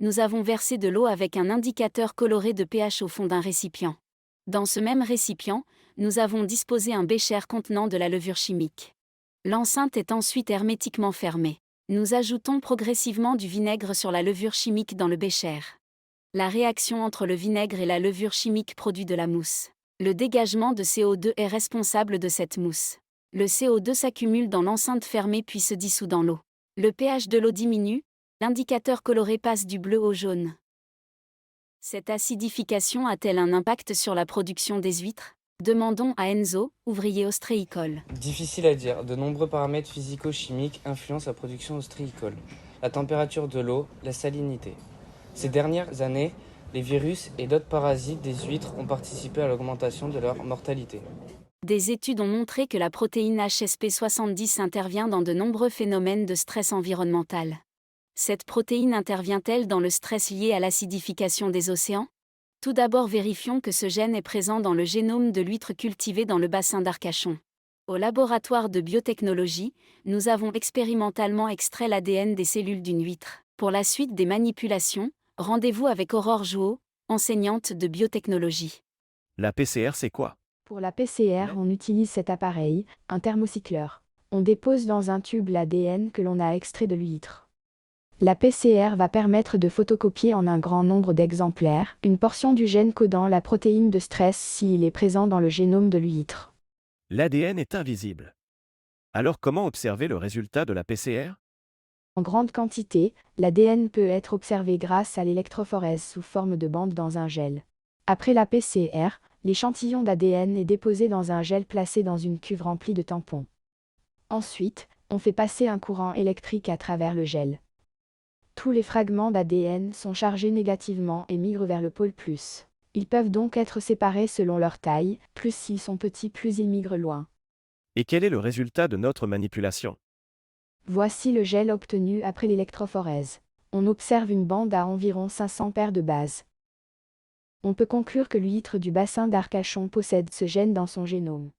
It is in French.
nous avons versé de l'eau avec un indicateur coloré de pH au fond d'un récipient. Dans ce même récipient, nous avons disposé un bécher contenant de la levure chimique. L'enceinte est ensuite hermétiquement fermée. Nous ajoutons progressivement du vinaigre sur la levure chimique dans le bécher. La réaction entre le vinaigre et la levure chimique produit de la mousse. Le dégagement de CO2 est responsable de cette mousse. Le CO2 s'accumule dans l'enceinte fermée puis se dissout dans l'eau. Le pH de l'eau diminue, l'indicateur coloré passe du bleu au jaune. Cette acidification a-t-elle un impact sur la production des huîtres? Demandons à Enzo, ouvrier ostréicole. Difficile à dire, de nombreux paramètres physico-chimiques influencent la production ostréicole. La température de l'eau, la salinité. Ces dernières années, les virus et d'autres parasites des huîtres ont participé à l'augmentation de leur mortalité. Des études ont montré que la protéine HSP70 intervient dans de nombreux phénomènes de stress environnemental. Cette protéine intervient-elle dans le stress lié à l'acidification des océans? Tout d'abord vérifions que ce gène est présent dans le génome de l'huître cultivée dans le bassin d'Arcachon. Au laboratoire de biotechnologie, nous avons expérimentalement extrait l'ADN des cellules d'une huître. Pour la suite des manipulations, rendez-vous avec Aurore Jouot, enseignante de biotechnologie. La PCR, c'est quoi? Pour la PCR, on utilise cet appareil, un thermocycleur. On dépose dans un tube l'ADN que l'on a extrait de l'huître. La PCR va permettre de photocopier en un grand nombre d'exemplaires une portion du gène codant la protéine de stress s'il est présent dans le génome de l'huître. L'ADN est invisible. Alors comment observer le résultat de la PCR? En grande quantité, l'ADN peut être observé grâce à l'électrophorèse sous forme de bandes dans un gel. Après la PCR, l'échantillon d'ADN est déposé dans un gel placé dans une cuve remplie de tampons. Ensuite, on fait passer un courant électrique à travers le gel. Tous les fragments d'ADN sont chargés négativement et migrent vers le pôle plus. Ils peuvent donc être séparés selon leur taille, plus s'ils sont petits, plus ils migrent loin. Et quel est le résultat de notre manipulation? Voici le gel obtenu après l'électrophorèse. On observe une bande à environ 500 paires de bases. On peut conclure que l'huître du bassin d'Arcachon possède ce gène dans son génome.